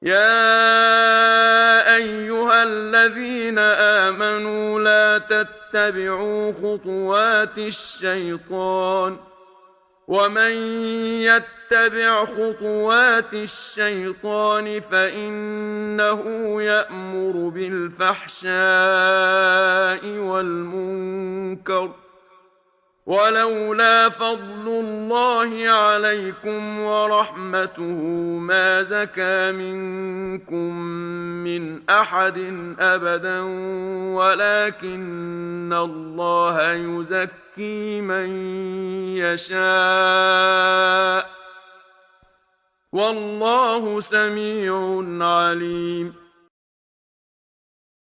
يا أيها الذين آمنوا لا تتبعوا خطوات الشيطان، ومن يتبع خطوات الشيطان فإنه يأمر بالفحشاء والمنكر، ولولا فضل الله عليكم ورحمته ما زكى منكم من أحد أبدا، ولكن الله يزكي من يشاء، والله سميع عليم.